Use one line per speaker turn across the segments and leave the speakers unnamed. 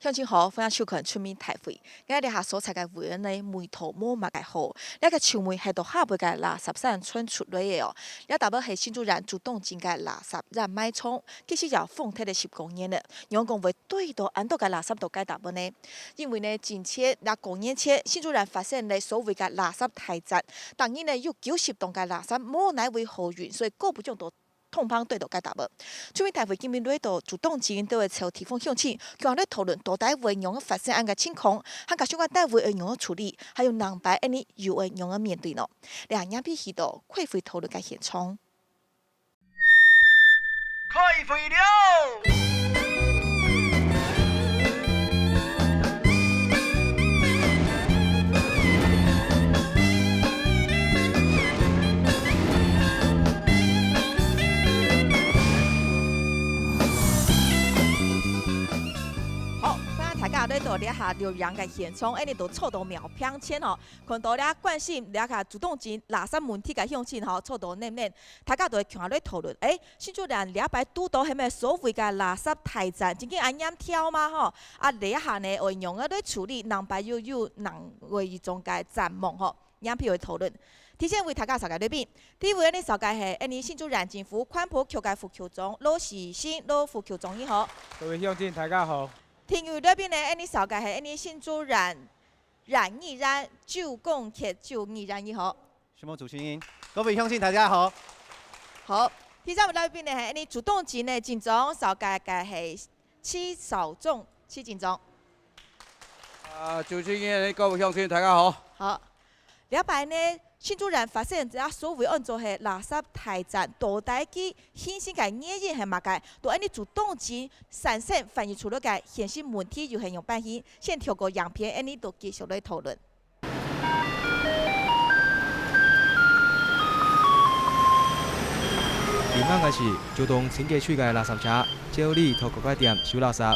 向前好，分享秋群出面大会。今日下所采嘅委员呢，梅头冇乜嘅好。呢個樹莓係到下半嘅垃圾山村出嚟嘅哦。呢大部係新主人主動整嘅垃圾人買倉，其實有風體嘅10公年呢，陽光會對到很多嘅垃圾都解大部呢。因為呢，前前那公年前，新主人發現呢所謂嘅垃圾太雜，當然呢有90噸嘅垃圾冇乃為好運，所以個不將到。通幫對到解答了，出面大會見面對到主動經都會朝地方向前，佢話咧討論到底會用嘅發生案嘅情況，和各相關單位會用嘅處理，還有南北呢又會用嘅面對咯。兩樣必須到開會討論嘅現場。
開會了。
大家咧到咧下留言嘅現場，呢度錯到秒片簽吼，看到咧關心咧下主動前垃圾問題嘅向前吼，錯到呢呢，大家都會傾下咧討論。新主人禮拜拄到係咪所謂嘅垃圾太雜，真正按樣挑嗎？吼，啊呢下呢會用咧處理，南北又有人為一種嘅展望吼，樣片會討論。提前為大家紹介裏邊，第一位呢紹介係呢新主人政府寬埔區嘅副區長羅時新羅副區長，你好。
各位鄉親大家好。
聽友裏邊呢，呢紹介係呢新主人冉義然就公鐵就義然，你好。
什麼主持人？各位鄉親大家好。
好，第三位裏邊呢係呢主動前呢警長紹介嘅係戚少仲戚警長。
主持人，各位鄉親大家好。
好，禮拜呢。新主人發現只所謂按做係垃圾太雜，到底佢顯性嘅原因係乜嘅？到呢主動前產生反映出嚟嘅現實問題又係用辦法？先跳過樣片，呢度繼續嚟討論。
今晚嘅是主動清潔區嘅垃圾車照例到各個店收垃圾，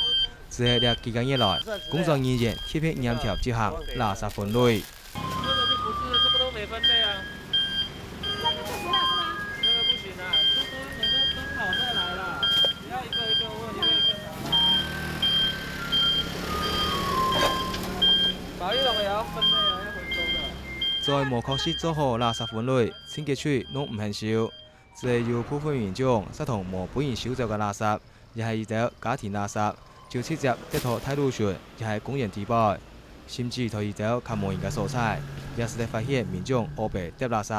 自喺呢幾個月來，工作人員貼貼嚴條執行垃圾分類。
没分类啊，
那个不行了是吗？
那个不行啊，你们分好再来啦，不要一个一个问，一个一个拿。保育龍也要分類啊，要回收的。
在無確實做好垃圾分類，清潔區攏唔肯收，只係有部分民眾實同無本意收走嘅垃圾，亦係一啲家庭垃圾，就直接跌到態度上，亦係公園地帶。甚至在一啲較無人嘅所在，也是在發現民眾烏白丟垃圾。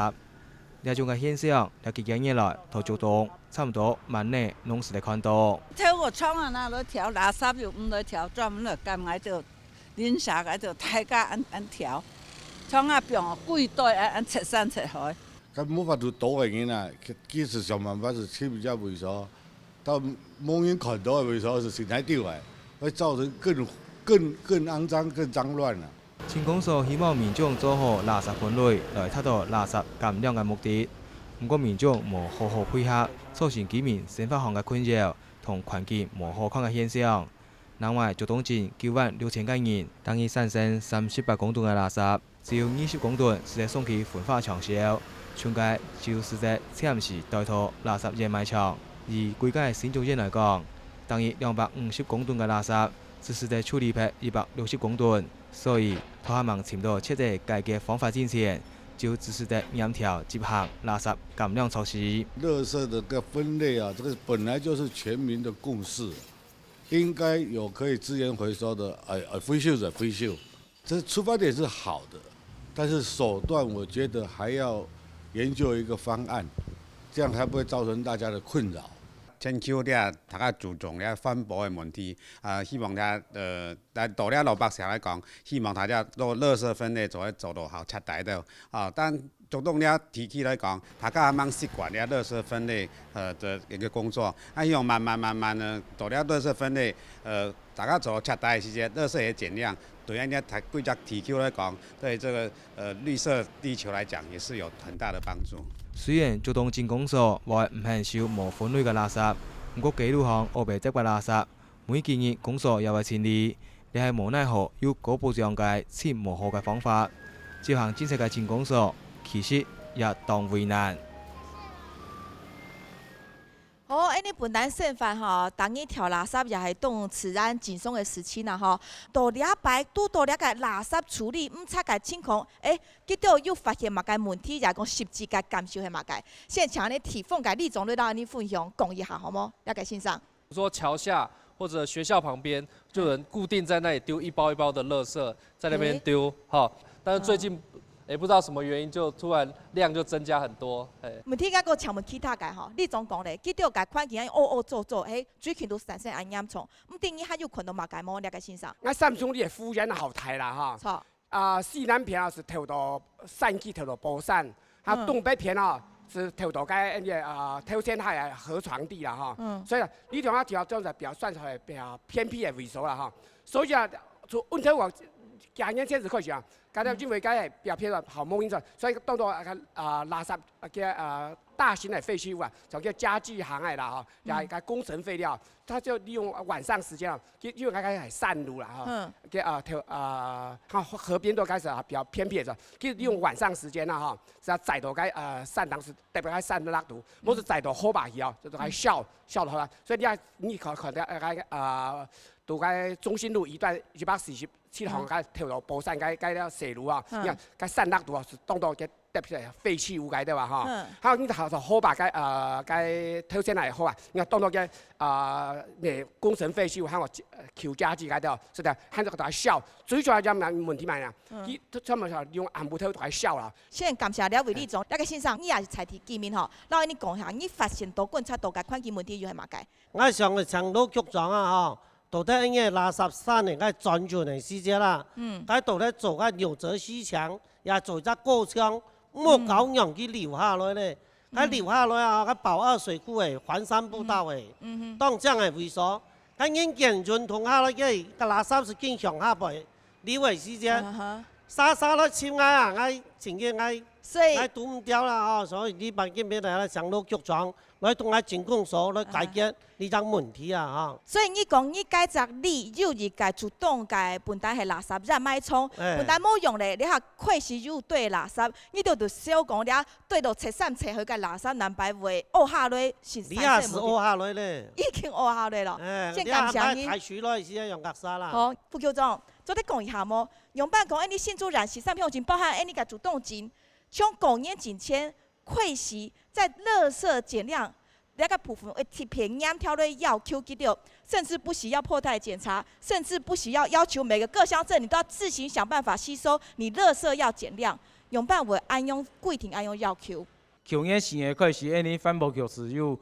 呢種嘅現象，喺幾個月來都做到差唔多萬內攏是來看到。
睇我廠啊，那來調垃圾又唔來調，專門來幹喺度淋沙喺度大家按調，廠啊變貴袋按拆散拆開。
咁冇法度倒嘅嘢啦，技術上辦法是去比較猥瑣，到冇人看到嘅猥瑣是成日丟嘅，會造成更骯髒、更髒亂啦。
前公所希望民眾做好垃圾分類，來達到垃圾減量嘅目的。不過民眾無好好配合，造成居民生活上嘅困擾同環境無好看嘅現象。另外，主動前96000個人，等於產生38公噸嘅垃圾，只有20公噸是在送去焚化廠燒，全街就是在暫時代替垃圾掩埋場。而歸家嘅新竹縣來講，等於250公噸嘅垃圾。只是在處理批160公噸，所以他希望尋到徹底改革方法之前，就只是在嚴條執行垃圾減量措施。
垃圾的個分類啊，這個本來就是全民的共識，應該有可以資源回收的，回收者回收，這出發點是好的，但是手段我覺得還要研究一個方案，這樣才不會造成大家的困擾。
千秋咧，大家注重咧環保嘅問題，希望咧但到咧老百姓來講，希望大家做垃圾分類做到好徹底的，但主動咧提起來講，大家還蠻習慣咧垃圾分類的一個工作，希望慢慢呢，到咧垃圾分類，大家做到徹底嘅時間，垃圾也減量，對人家規則提起來講，對這個綠色地球來講，也是有很大的幫助。
雖然主動前公所話唔肯收無分類嘅垃圾，不過記錄上烏白執嘅垃圾，每建議公所也會清理，但係無奈何有嗰部樣嘅切無好嘅方法，執行正式嘅前公所其實也當為難。
好，安尼本来生活吼，当日挑垃圾也系当自然轻松的事情啦吼。到礼拜拄到了个垃圾处理唔差个情况，结果又发现嘛个问题，也讲实际个感受系嘛个。现在请你提供个李总队让安尼分享讲一下好冇？了解先生。
说桥下或者学校旁边，就有人固定在那里丢一包一包的垃圾，在那边丢，哈。但是最近。不知道什么原因，就突然量就增加很多。
问题个请问其他个吼，李总讲咧，记到个环境安做，水群都产生安严重，唔定伊还有可能嘛个么了解先生。
我三兄弟的敷衍好睇啦哈。
错。
西南片是投到山区投到波山，还有东北片是投到头前海河床地啦哈。所以你同我调这样子比较算是比较偏僻的位置啦哈。所以从温头往今年开始啊。刚才因为该比较偏好摸因素，所以当作垃圾大型的废弃物啊，就叫家具行的啦哈，也个工程废料，他就利用晚上时间啊，因为开始散路了哈，河边都开始比较偏僻的，就利用晚上时间啦哈，是要载到散当时特别该散垃圾，冇是载到好把去啊，就该笑的好啦，所以你可能都该中心路一段147号该跳到波山该了西路啊，你看该散垃圾是当到特别废弃物该对吧哈？还有你好把该头先来好啊，你看当到那工程废弃物，还有旧家具该对，是的，喊这个大笑，最主要就问题嘛呀，伊专门用暗部头大笑啦。
先感谢了魏理总，那个先生，你也是采提见面吼，然你讲下，你发现到观察到个环境问题有系嘛个？
我上个长路局长啊吼。到底因个垃圾山的个专注的时节啦，佢到底做个牛泽西墙，也做只过墙，莫搞让佢留下来咧。佢留下来啊，佢保二水库的环山步道的，当这样的位所，佢因建准同下来个垃圾是经常下背，留的时节，沙了深啊，我前日我堵唔掉啦吼，所以你办见面来上路局长。来同我政工所来解决呢种问题啊！哈。
所以你讲你改则你又是该主动该本来系垃圾让买冲，本来冇用咧，你下快时又对垃圾，你就少讲了，对到车上车去个垃圾难摆位恶下来是。
你也是恶下来咧。
已经恶下来了。先感谢你。
排除来是用垃圾啦。
好，副局长，做得讲一下么？用办讲，你新主人是上票金包含你个主动金，从狗年景前。溃袭在垃圾减量那个部分会提平安条例要求记到，甚至不需要破态检查，甚至不需要求每个各乡镇你都要自行想办法吸收，你垃圾要减量，用办法按用规定按用要求。
去年新的开始，因为环保局是有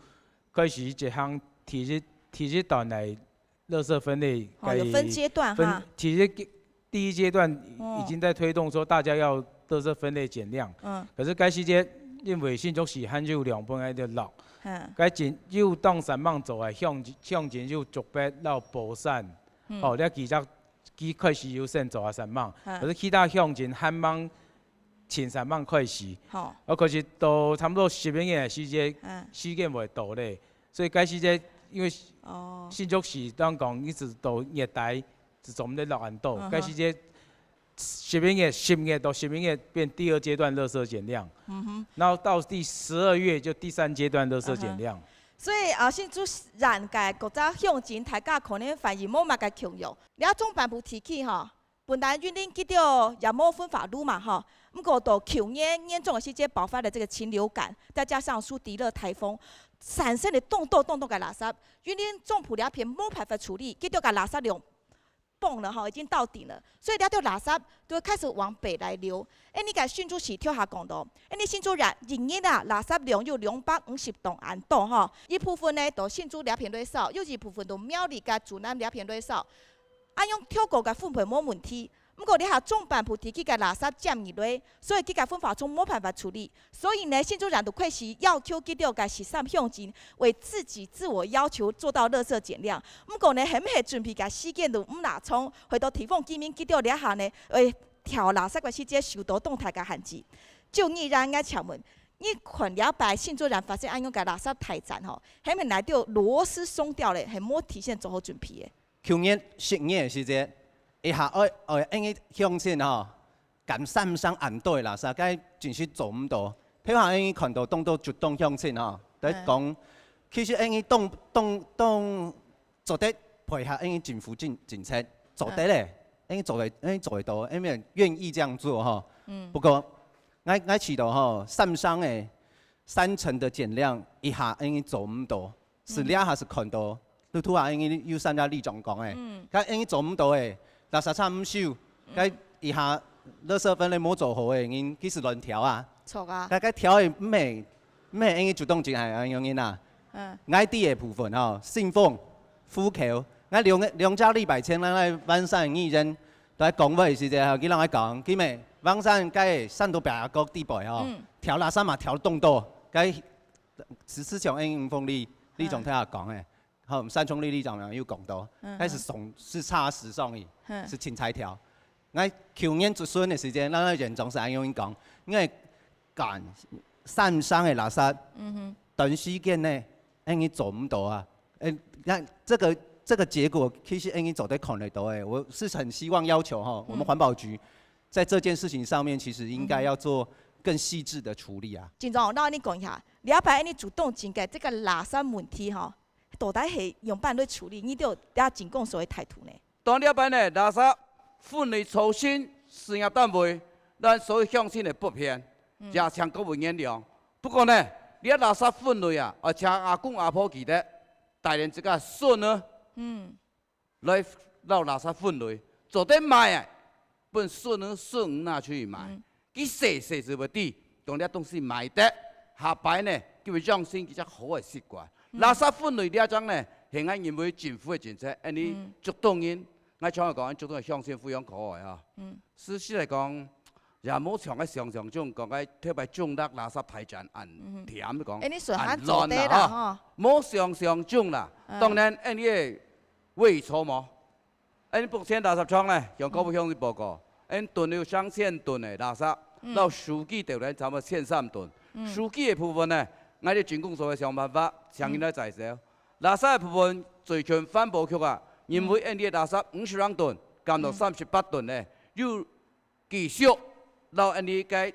开始一项提这段来垃圾分类，
有分阶段哈。
其实第一阶段已经在推动说大家要垃圾分类减量，可是该时间。因为新竹市罕有2本来就落，该前又当3万做来向前又逐北到宝山，哦，了其开始有先做啊3万，可是其他向前罕望前3万开始，可是到差不多10年的时间袂到咧，所以该时间因为新竹市当讲一直到热带是总咧落很多，该时间。10月到11月变第2阶段垃圾减量，然后到第12月就第3阶段垃圾减量。
所以新主人个国家向前大家可能反而冇乜个强用。你啊中办部提起吼，本来云林记到也冇分法路嘛吼，不过到去年严重的时间爆发的这个禽流感，再加上苏迪勒台风。产生的动个垃圾，云林种普两片冇办法处理，记到个垃圾量。崩了哈，已经到顶了，所以了垃圾都会开始往北来流。你个新竹市跳下讲到，你新竹人今年啊垃圾量有250吨安多哈，一部分呢到新竹两片类少，有一部分到苗栗甲竹南两片类少。用跳过个分配冇问题，不过你下中办部提起个垃圾占一类，所以佢个分法中冇办法处理。所以呢，新竹人都开始要求佢哋个实上向前，为自我要求做到垃圾减量。不过呢，系唔系准备个时间都唔拿冲，回到提供居民佢哋了下呢，调垃圾个时间受到动态个限制。就你让我请问，你看了白新竹人发现按用个垃圾太赞吼，系咪来到螺丝松掉咧，系冇提前做好准备嘅？
去年10月的时节，一下因个向前吼，赶上暗对啦，实该真是做唔到。譬如话，因看到当到主动向前吼，在讲其实因伊做得配合因伊政府政策做得咧，因伊做得到，因为愿意这样做哈。不过，我知道哈，上商的3成的减量一下因伊做唔到，是俩还是看到，你突然因伊有参加立总讲的，佮因伊做唔到的，垃圾场唔收，佮一下垃圾分类冇做好的，因其实乱调啊。
错啊。
佮调的唔系因伊主动进来用因啊。I D 的部分吼，信奉、呼求，我两家礼拜前咱来晚上议人都在讲话的时阵，吼，佮人来讲，今日晚上佮善都表各地步吼，调垃圾嘛调动多，佮只是像因凤利总听下讲的，好，三重利长有讲到，开始是差10送伊，是青菜条。我去年做孙的时间，咱人总是按用讲，因为赶山上的垃圾，短时间内。因伊做唔到啊！那这个结果其实因伊做得看得到诶。我是很希望要求哈，我们环保局在这件事情上面，其实应该要做更细致的处理啊。
金总，那你讲一下，你要把你主动进嘅这个垃圾问题哈，到底系用办法处理？你都要进攻所谓态度呢？
当了解呢，垃圾分类初心事业单位，咱所有向心的不偏，加强国民原谅。不过呢。你啊垃圾分类啊，请阿公阿婆记得带领这个孙呢，来捞垃圾分类，做得卖啊，本孙呢孙拿去卖，佢细就要滴，当了东西卖得，下摆呢叫佢养成一只好的习惯。垃圾分类了种呢，係我認為政府的政策，因為足當然，我像我講，足當係向前撫養可愛啊。事實嚟講。也冇像喺想象中講嘅特別重大垃圾排站按甜講，按亂啦嗬，冇想象中啦。當然，因啲未錯嘛，因目前垃圾場咧，向各部向去報告，因囤有上千噸嘅垃圾，到數據掉咧差唔多1300噸。數據嘅部分咧，我哋全公所想辦法，相應來滯銷。垃圾嘅部分最近反報局啊，因為因啲垃圾52噸減到38噸咧，要繼續。老人哋嘅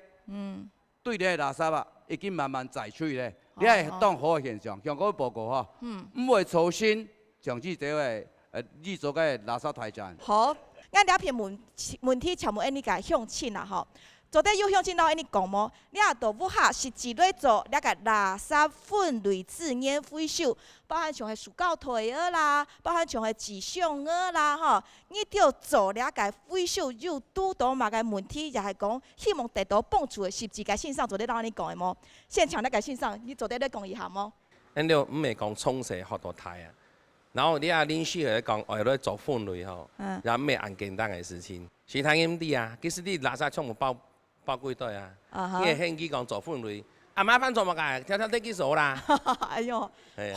對啲垃圾啊，已經慢慢giải除咧，你係當好嘅現象。像嗰個報告嗬，唔會粗心，長期這個呢做嘅垃圾排站。
好，我兩篇問題全部按你個向前啦嗬。做得要向前，按你講麼？你啊到屋下是自己做那個垃圾分類自然回收，包含像係塑膠袋兒啦，包含像係紙箱兒啦，吼，你要做那個回收要拄到嘛個問題，就係講希望得到幫助的是自己線上做得當你講的麼？現場那個線上，你做得咧講一下麼？
咱就唔係講沖洗好多台啊，然後你啊臨時嚟講，我哋做分類吼，也唔係很簡單嘅事情。其他咁啲啊，其實啲垃圾廠冇包幾袋啊，你係興機講做分類，啊麻煩做乜㗎？條條得幾數啦？
哎呦，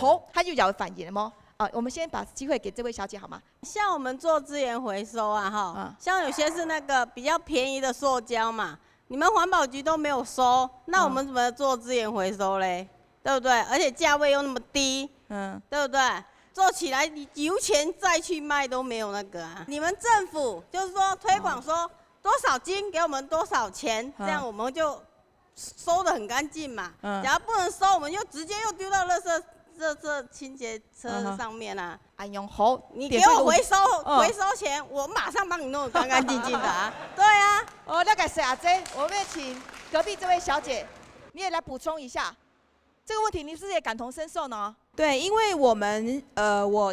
好，他又有反應麼？我們先把機會給這位小姐好嗎？
像我們做資源回收啊，哈，像有些是那個比較便宜的塑膠嘛，你們環保局都沒有收，那我們怎麼做資源回收嘞？對不對？而且價位又那麼低，對不對？做起來油錢再去賣都沒有那個啊。你們政府就是說推廣說。多少斤給我們多少錢，這樣我們就收得很乾淨嘛。假如不能收，我們就直接又丟到垃圾清潔車上面啦。
哎呦，好，
你給我回收錢，我馬上幫你弄得乾乾淨淨的啊。對啊。
那個小姐，我們請隔壁這位小姐，你也來補充一下這個問題，你是不是也感同身受呢？
对，因为我们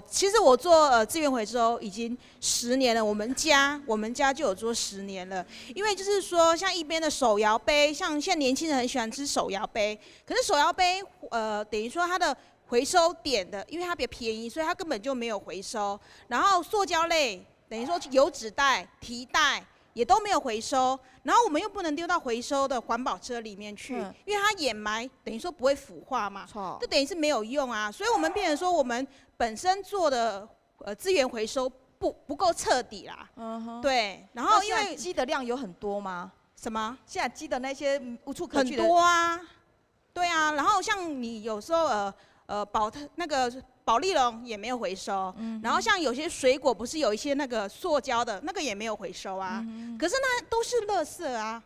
其实我做资源回收已经10年了，我们家就有做10年了。因为就是说，像一边的手摇杯，像现在年轻人很喜欢吃手摇杯，可是手摇杯等于说它的回收点的，因为它比较便宜，所以它根本就没有回收。然后塑胶类，等于说油纸袋、提袋也都没有回收，然后我们又不能丢到回收的环保车里面去，因为它掩埋，等于说不会腐化嘛，这等于是没有用啊。所以我们变成说，我们本身做的资源回收不够彻底啦。对。然后因为
积的量有很多吗？
什么？
现在积的那些无处可去的
很多啊。对啊，然后像你有时候保丽龙也没有回收，然后像有些水果不是有一些那个塑胶的，那个也没有回收啊。可是那都是垃圾啊。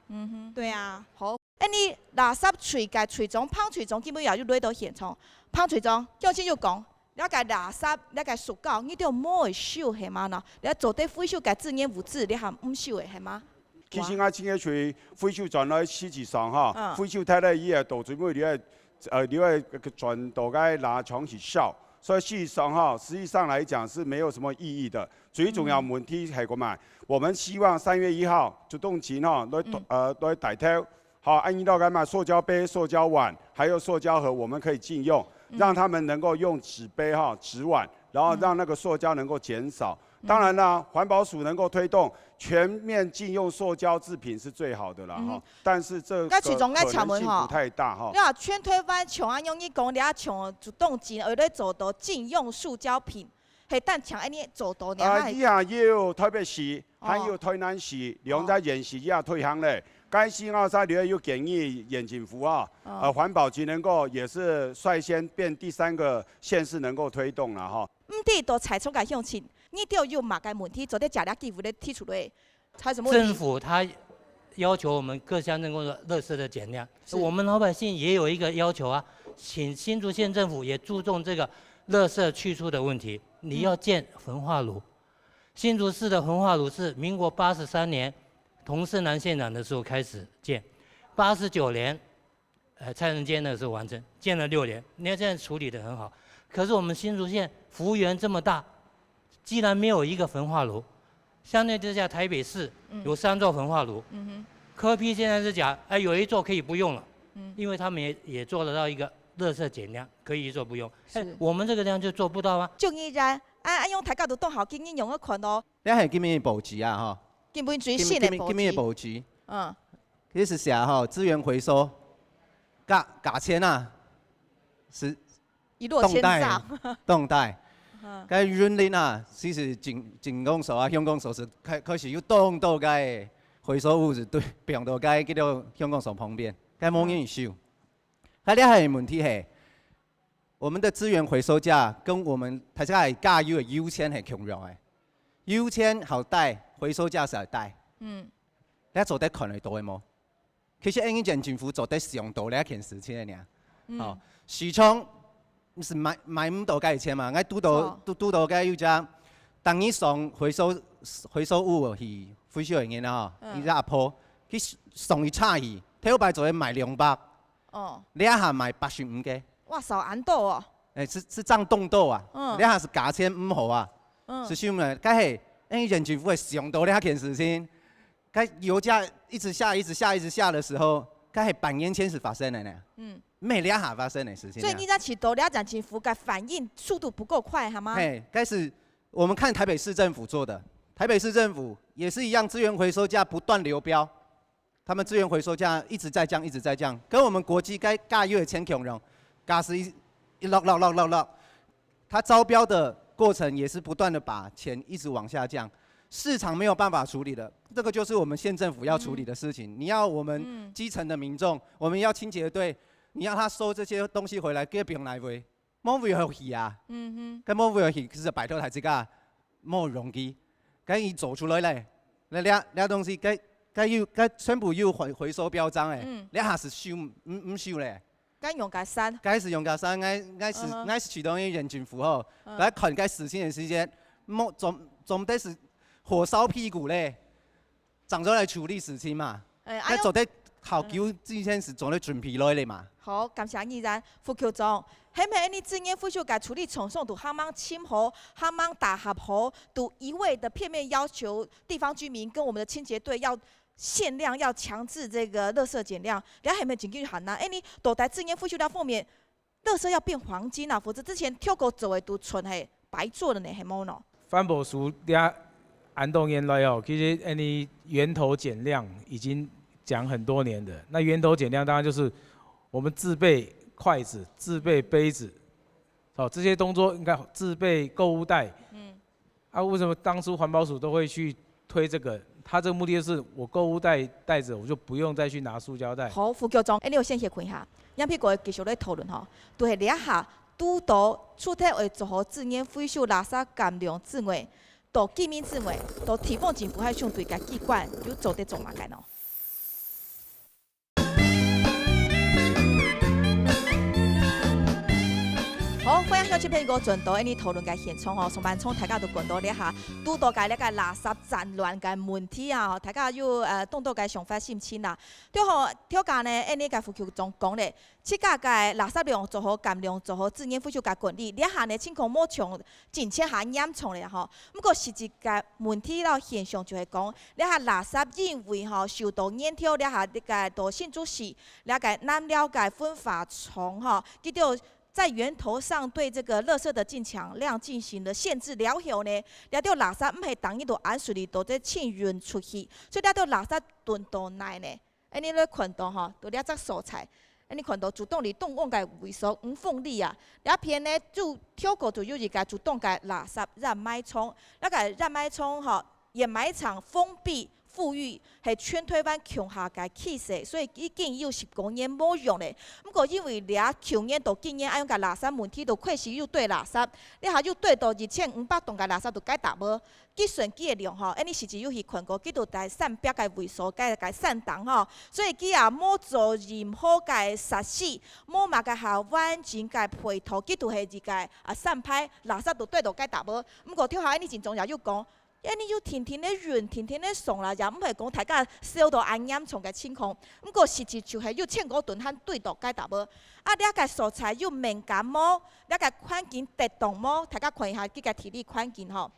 对啊。
好。你垃圾吹甲吹中芳吹中，基本也就落到现场。芳吹中，叫先就讲，了解垃圾，了解塑胶，你都冇会收系嘛呢？你做啲回收嘅自然物质，你还唔收嘅系嘛？
其实我请个吹回收站喺市集上哈，回收睇咧伊个倒水尾你个转到个垃场去烧，所以实际上来讲是没有什么意义的。最重要问题系咁啊，我们希望3月1号主动前来代替。好，按照干嘛？塑胶杯、塑胶碗，还有塑胶盒，我们可以禁用，让他们能够用纸杯、纸碗，然后让那个塑胶能够减少。当然啦，环保署能够推动全面禁用塑胶制品是最好的啦哈。但是这个可能性不太大哈。
你话劝推翻像安用伊讲，你啊像主动前而咧做到禁用塑胶品，系但像安尼做到呢？
以下要特别是还有台南市两在演习也推行嘞。该市在里有建议眼镜服环保局能够也是率先变第3个县市能够推动了哈。
伫都采出个向前，你都有马个问题，做啲假料基辅的提出来，还有什么？
政府他要求我们各乡镇公所垃圾的减量，我们老百姓也有一个要求啊，请新竹县政府也注重这个垃圾去除的问题。你要建焚化炉，新竹市的焚化炉是民国83年。童胜男县长的时候开始建，89年，蔡仁坚那时候完成，建了6年。你看现在处理得很好，可是我们新竹县幅员这么大，既然没有一个焚化炉，相对之下台北市有3座焚化炉，柯 P 现在是讲，有一座可以不用了，因为他们也做得到一个垃圾减量，可以一座不用。我们这个量就做不到啊。
就依然用大家都当好经验用个款咯。
你系今年布局啊哈？
基本最新的布局。
今年布局。其实写资源回收，价钱啊，是
一落千丈。
动态。该云林啊，其实警公所啊、乡公所是开始要动到该回收物是对，变到该叫做乡公所旁边，该冇人收。还另外问题是，我们的资源回收价跟我们台下系加油的优先系强弱的，优先好带，回收价是好带。你做得看得到的冇？其实因前政府做得上到一件事情的尔。市场是买唔到该钱嘛，我拄到该有只，当你送回收物去回收人啦吼，伊只阿婆去送伊差去，头摆做卖200，你下卖85个。
哇，少安多哦。
是涨动豆啊，你下是价钱唔好啊，是想呢，该系因前政府会上到一件事情。该油价一直下的时候，该系半年前是发生的呢。没2下发生的事情。
所以你在起多2站政府该反应速度不够快，好吗？
该是我们看台北市政府做的，台北市政府也是一样，资源回收价不断流标，他们资源回收价一直在降，跟我们国际该价越前强容，价是一落，它招标的过程也是不断的把钱一直往下降。市场没有办法处理的，这个就是我们县政府要处理的事情。你要我们基层的民众，我们要清洁队，你要他收这些东西回来，给别人来喂，冇为何去啊？咁冇为何去？其实摆脱台这个冇容易，咁伊做出来咧，那东西该全部要回收标章诶，你下是收唔收咧？
该用该删，
该是用该删，该是启动一人政府吼，来看该事情的时间，冇总得是。火烧屁股咧，长咗来处理事情嘛。那做得好久之前是做得准备来的嘛。
好，感谢议员副局长。系咪你资源回收该处理重送都哈芒清河、哈芒大合河，都一味的片面要求地方居民跟我们的清洁队要限量，要强制这个垃圾减量。你系咪真继续喊呐？你多在资源回收量方面，垃圾要变黄金啊，否则之前跳过做的都纯系白做的呢，系冇喏。
环保署安动原来其实你源头减量已经讲很多年的。那源头减量当然就是我们自备筷子、自备杯子，这些动作应该自备购物袋。为什么当初环保署都会去推这个？它这个目的就是我购物袋带着，我就不用再去拿塑胶袋。
好，副局长，你有先协看一下，杨屁股继续来讨论都系2下拄到出体会做好资源回收垃圾减量之外。到见面之外，到提供政府喺相对嘅机关要做得做嘛嘅喏。好，欢迎乡亲朋友转到呢讨论嘅现场哦。上班从大家都讲到呢下，拄到嘅呢个垃圾战乱嘅问题啊，大家有动到嘅想法心情啦。对吼，挑家呢，呢个副局长讲咧，即家嘅垃圾量做好减量，做好自然恢复嘅管理。呢下呢情况冇像之前下严重咧吼。不过实际嘅问题咯现象就系讲，呢下垃圾因为吼受到烟挑呢下呢个到新竹市呢个南了解分发虫吼，佢就在源头上对这个垃圾的进抢量进行了限制了后呢，了到垃圾唔系等于都按顺利都在清运出去，所以了到垃圾囤到内呢，你咧看到吼，都了只蔬菜，你看到主动嚟动往嘅回收凤梨啊，了片呢就挑过就有一个主动嘅垃圾燃埋场，那个燃埋场吼，掩埋场封闭。富裕係全台灣強下嘅氣勢，所以已經有10公年冇用咧。不過因為倆去年到今年，按用嘅垃圾問題都確實要對垃圾，你下要對到2500噸嘅垃圾都解答無。計算機嘅量吼，你實際有去看過，佢都大300嘅回收嘅散檔吼，所以佢也冇做任何嘅實施，冇嘛嘅下完整嘅配套，佢都係一個散派垃圾都對到解答無。不過跳下你前仲也要講。你要天天咧運，天天咧送啦，又唔係講大家燒到安嚴重嘅情況。不過實際就係要1000個噸慳對到解答無。啊，你個蔬菜要敏感麼？你個環境得當麼？大家看一下佢個體力環境吼。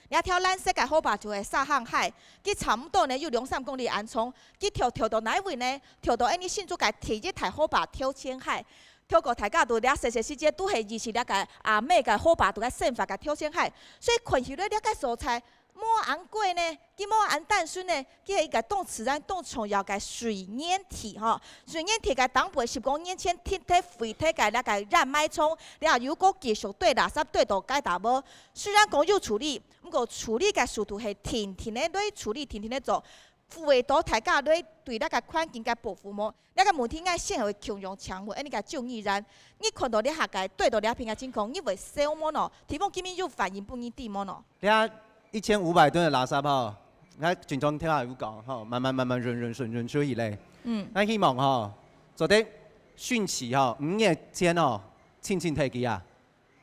你挑藍色嘅火把就係沙航海，佢差唔多呢要2-3公里安衝，佢跳到哪位呢？跳到你新竹嘅第一台火把挑千海。跳過大家都了細細細節都係以前了個阿妹個火把都個生發個挑戰海，所以看起來了個蔬菜冇安過呢，佢冇安淡水呢，佢係一個動自然動重要個水煙體吼，水煙體個當背10公年前天體廢體個了個燃埋衝，你話如果繼續對垃圾對到解答無，雖然講要處理，不過處理個速度係天天咧對處理，天天咧做。為到大家對那個環境嘅保護麼？那個問題愛先會強用強護，你個就易然，你看到你下個對到你片嘅情況，你會少麼喏？提供今面就反映不一定麼喏？
你睇1500噸嘅垃圾吼，我全裝聽下有講吼，慢慢順出以嚟。我希望吼，做啲汛期吼，5月前吼，清清提起啊，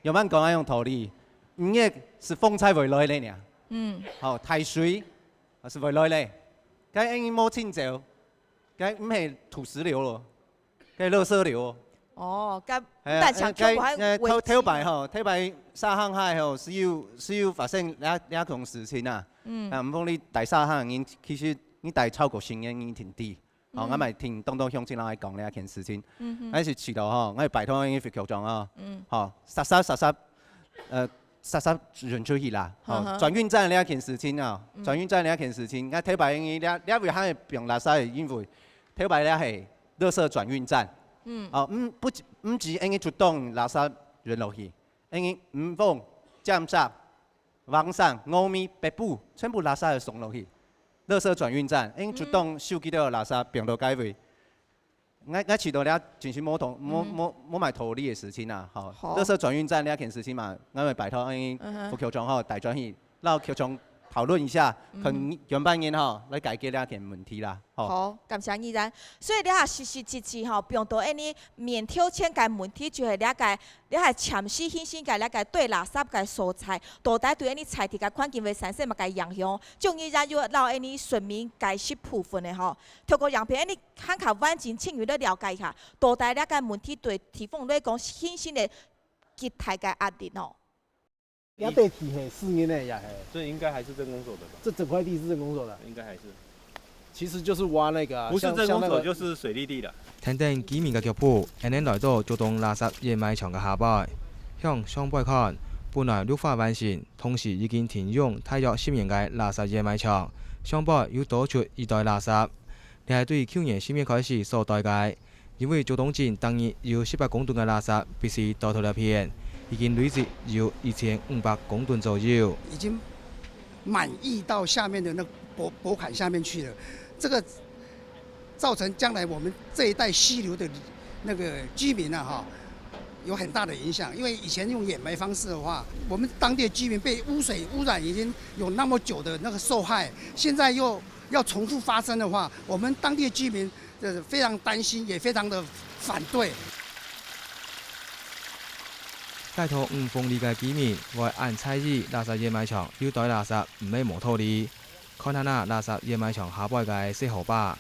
有冇講用道理？5月是風才會來咧呢。好，太水是會來咧。該因冇清走，該唔係土石流咯，該垃圾流。
哦，該但係
該挑白吼，挑白沙航海吼是要發生兩種事情啊。唔講你大沙航已其實你大超過10年已經停低。哦，我咪聽東鄉親人嚟講呢一件事情。嗰時遲到吼，我哋拜託呢副局長啊，吼實運出去啦，轉運站呢一件事情啊，轉運站呢一件事情，我睇白呢位係用垃圾嘅因為，睇白呢係垃圾轉運站，唔止因為主動垃圾運落去，因為五鳳、尖沙、黃山、峨眉、北部全部垃圾係送落去，垃圾轉運站，因為主動收集到垃圾變到解位。我遲到咧，全是冇埋道理嘅事情啊！好，垃圾轉運站呢一件事情嘛，我咪拜託副局長吼大轉去，讓局長討論一下，看樣板人吼來解決呢一件問題啦。
好，感謝依然。所以你下實際吼，用到呢免挑戰嘅問題，就係你係潛視顯先嘅呢個對垃圾嘅蔬菜，到底對呢菜地嘅環境會產生乜嘅影響？就依然要讓呢村民解釋部分嘅吼，透過樣片呢看下完整清楚地了解一下，到底呢個問題對提供嚟講顯先嘅極大嘅壓力哦。
要對地係4年內也係，
所以應該還是鎮公所的吧？
這整塊地是鎮公所的，
應該還是。
其實就是挖那個，
不是鎮公所就是水利地的。
聽聽幾面嘅腳步，人哋來到竹東垃圾掩埋場嘅下擺，向上擺看，本來綠化完善，同時已經填用大約10年嘅垃圾掩埋場，上擺要多出一袋垃圾，呢係對去年10月開始所代價，因為竹東站當日要18公噸嘅垃圾必須倒退一片。已經累積有1500公噸左右，
已經滿溢到下面的那駁坎下面去了。這個造成將來我們這一帶溪流的那個居民啊，哈，有很大的影響。因為以前用掩埋方式的話，我們當地的居民被污水污染已經有那麼久的那個受害，現在又要重複發生的話，我們當地的居民非常擔心，也非常的反對。
街头五豐里嘅居民會按猜疑垃圾掩埋場有袋垃圾唔係無道理，看下那垃圾掩埋場下擺嘅細河壩、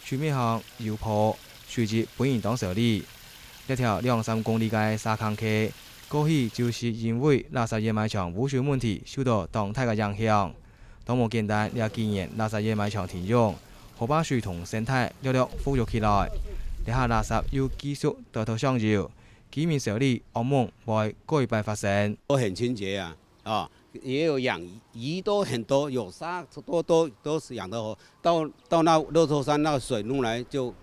水面上油泡，隨即本人當受理。一條2-3公里嘅沙坑溪，過去就是因為垃圾掩埋場污水問題受到動態嘅影響。當冇簡單，也既然垃圾掩埋場停用，河壩水同生態略略恢復起來。地下垃圾要繼續帶頭上繳，居民受理噩夢會改變發生。
都很清潔啊，也有養魚都很多，有沙都是養得好。到那樂透山那個水弄來就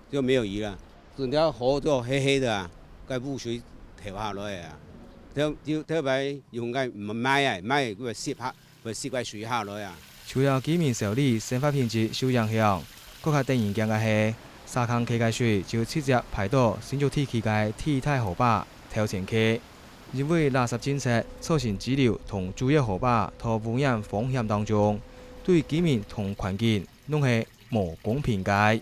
沒有魚了，整條河就黑黑的啊，該污水流下來啊，特別用個買個攝個水下來啊。
除了居民受理生活品質受影響，更加令人驚嘅係。沙坑溪嘅水就直接排到新竹地區嘅鐵態河壩頭前溪，因為垃圾濺積造成支流同主要河壩同污染風險當中，對居民同環境攏係無公平嘅。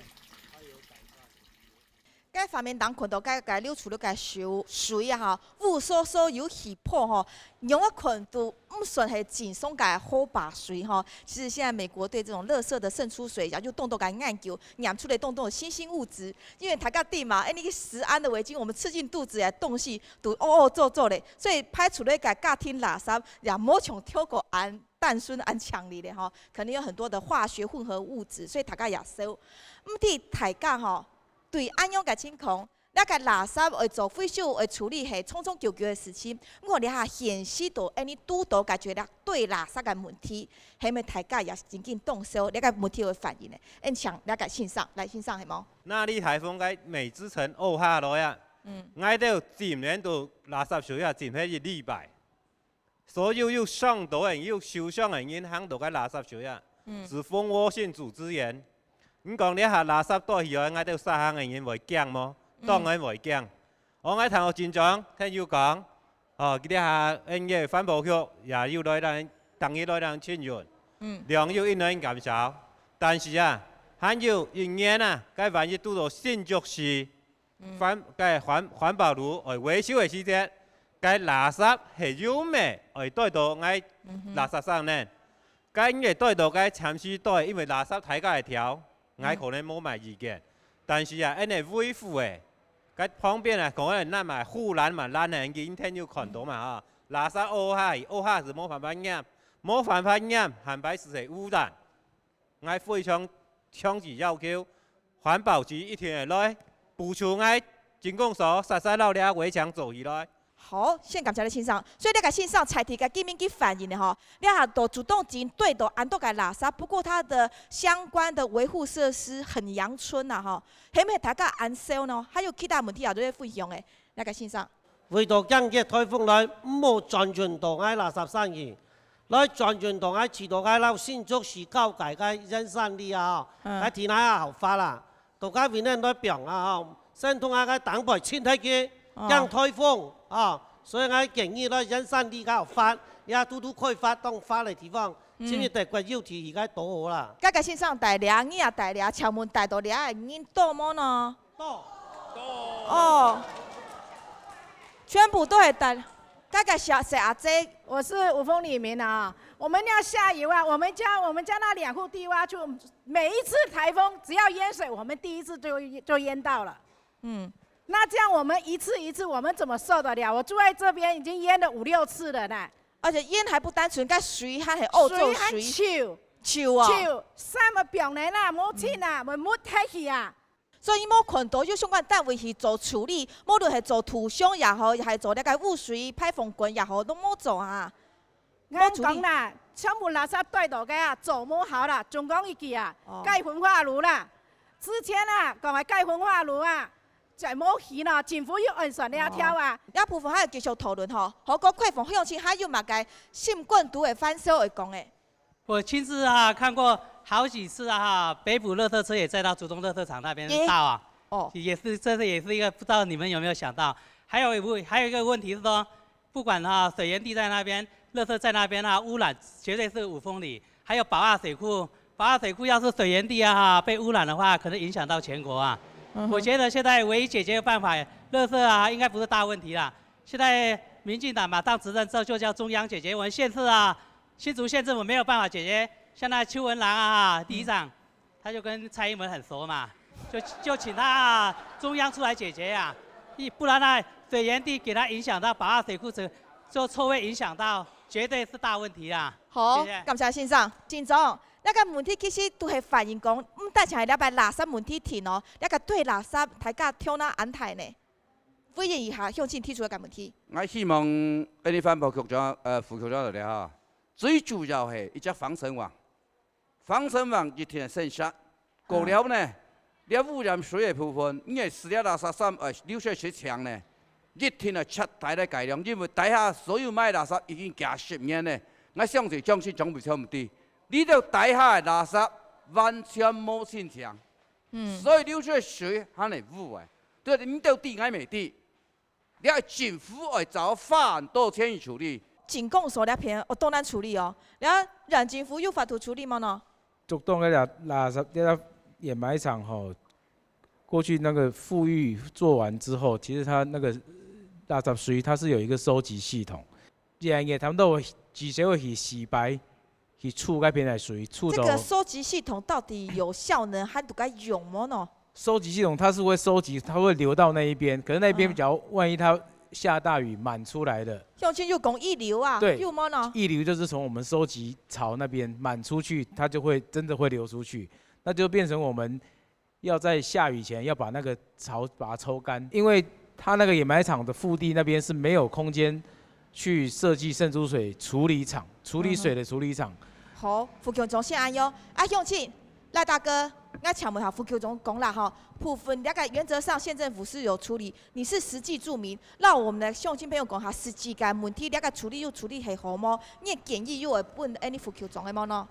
該方面當看到該流出了該水啊哈，污糟糟有氣泡哈，用個看到唔算係淨送該河壩水哈。其實現在美國對這種垃圾的滲出水，然後就動該研究，驗出來動新興物質。因為大家地嘛，那個食安的圍巾，我們吃進肚子嘅東西都做嘞，所以排出來該家庭垃圾，然後冇從挑過氨氮酸氨強烈的哈，可能有很多的化學混合物質，所以大家也收。唔啲大家哈。對安樣嘅情況，那個垃圾會做回收會處理係匆匆久久嘅事情。不過你下顯示到，你拄到解決了對垃圾嘅問題，係咪大家也是真正動手？你個問題會反映嘅。像你個線上來線上係冇？
那你颱風嘅美之城漚下來啊，我哋今年度垃圾水啊，佔係一禮拜，所有有傷到人有受傷嘅影響到嘅垃圾水啊，是蜂窩性組織炎。你講你下垃圾袋去，我哋沙坑嘅人會驚麼？當然會驚。我喺頭前講聽要講，佢哋下嘅環保局也要來人，等於來人簽約，量要一年減少。但是啊，還有一年啊，該萬一拄到新竹市環保路來維修嘅時節，該垃圾係有咩來帶到喺垃圾上呢？該應該帶到該潛水袋，因為垃圾太價係條。我可能冇買意見，但是啊，因為維護誒，佢旁邊啊，講緊那咪護欄嘛，欄係今天要看到嘛啊，垃圾漚下是冇辦法驗，冇辦法驗，係咪是污染？我非常強烈要求環保局一天來補充我警公所實際老了圍牆做起來。
好，先感謝你先生。所以你個線上採題嘅居民去反映的哈，你下都主動進對到安多個垃圾，不過它的相關的維護設施很陽春呐哈，係唔係大家安收呢？還有其他問題也都要分享嘅。你個線上。
為到今嘅颱風來，唔好全全到喺垃圾生意，來全全到喺遲到喺撈新竹市交界嘅人山里啊，喺田下後發啦，到街邊咧來病啊，先同下個黨派簽睇嘅。讓颱風啊，所以我建議咧，人山里嗰度發，也都開發當發嘅地方，先至第個要題而家倒好啦。
家家先生大梁，你也大梁，敲門大到梁，你多麼呢？
多。
哦，全部都係大。家家小阿姐，
我是五豐里民啊，我們要下游啊，我們家那2戶地洼就每一次颱風只要淹水，我們第一次就淹到了。那這樣我們一次一次，我們怎麼受得了？我住在這邊已經淹了5-6次了呢。
而且淹還不單純，個水還係歐洲水。臭啊！
臭，什麼病人啊，冇錢啊，冇睇去啊。
所以冇看到有相關單位去做處理，無論係做土壤也好，係做那個污水排放管也好，都冇做啊。
我講啦，全部垃圾袋到嘅啊，做冇好啦，仲講一句啊，蓋焚化爐啦。之前啊，講係蓋焚化爐啊。就冇去啦，政府要按算了條啊。
一部分還要繼續討論吼，好個規範向前還有嘛個新冠毒嘅翻修會講誒。
我親自啊看過好幾次啊哈，北埔垃圾車也載到竹東垃圾場那邊到啊。也是，這是也是一個不知道你們有沒有想到，還有一個問題是說，不管哈水源地在那邊，垃圾在那邊哈，污染絕對是5豐里。還有寶雅水庫，寶雅水庫要是水源地啊哈被污染的話，可能影響到全國啊。我覺得現在唯一解決的辦法，垃圾啊應該不是大問題啦。現在民进党马上执政之后就叫中央解决，我们县市啊，新竹县政府没有办法解决。像那邱文郎啊，里长，他就跟蔡英文很熟嘛，就请他中央出来解决呀，不然呢水源地给他影响到，把水库就臭味影响到，绝对是大问题啦。
好，
谢谢
感谢先生，金总。那个问题其实都系反映讲，但像了解垃圾问题停哦，那个对垃圾大家挑哪安排呢？委员以下向前提出一个问题。
我希望你环保局長副局長嚟嚇，最主要係一隻防塵網，防塵網一天剩下，過了呢，你污染水嘅部分，因為是啲垃圾山流出去牆呢，一天係徹底嘅改良，因為底下所有賣垃圾已經加10年呢，我相信將去總比差唔多。你到底下的垃圾完全冇現象，所以流出水係嚟污嘅。對，你到地挨未地，你係政府嚟找法案多錢去處理。
警共所那片我都难处理哦，然后让政府有法度处理吗呢？
竹东那个垃圾那个掩埋场吼，过去那个富裕做完之后，其实它那个垃圾水它是有一个收集系统，然后他们都至少会去洗白。去处那边的水，处到
这个收集系统到底有效呢，还都该用么呢？
收集系统它是会收集，它会流到那一边，可是那边假如万一它下大雨满出来的，
向前又讲溢流啊，
对，
有么呢？
溢流就是从我们收集槽那边满出去，它就会真的会流出去，那就变成我们要在下雨前要把那个槽把它抽干，因为它那个掩埋场的腹地那边是没有空间去设计渗出水处理厂、处理水的处理厂。
好，副局长先安哟。啊，向前，赖大哥，我请问下副局长讲啦哈，部分大概原则上县政府是有处理，你是实际住民，让我们的乡亲朋友讲下实际间问题，大概处理又处理系好么？你建议又会问你副局长的么呢？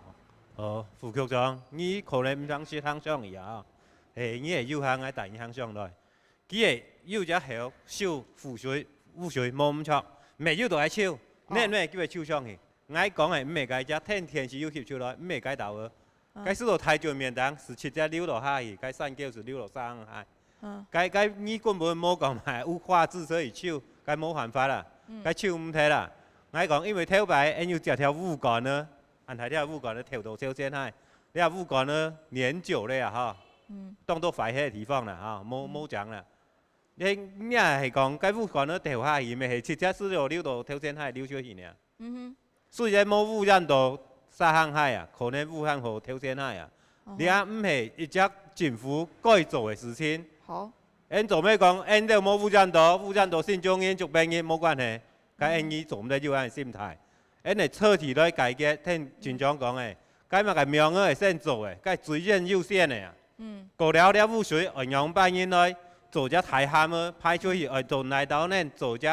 副局长，你可能唔通说向上去啊，你系有向喺大向上来，佢系有只后手覆水污水冇咁错，未有就喺手，你叫佢手上去。我讲的唔系该只天时要吸出来，唔系该倒嘅。该是到太久面当是直接流落下去，该散叫是流落山海。该你根本冇讲埋有法制所以手，该冇犯法啦。该手唔睇啦。我讲因为跳摆，因要这条污管呢，按下条污管呢跳到超先海，你下污管呢年久了呀哈，当到坏迄地方啦哈，冇讲啦。你系讲该污管呢跳下去，咪系直接是流到超先海流出去呢。虽然冇污染到沙坑海啊，可能污染到朝鲜海啊，你啊唔系一只政府该做嘅事情。
好。
因做咩讲？因都冇污染到新疆人、族病人冇关系，该因伊做唔得要安心态。因系彻底来解决，听村长讲嘅，该嘛个名额系先做嘅，该最优优先嘅啊。过了了污水，用班人来做只太咸嘅，派出去做内斗呢，做只。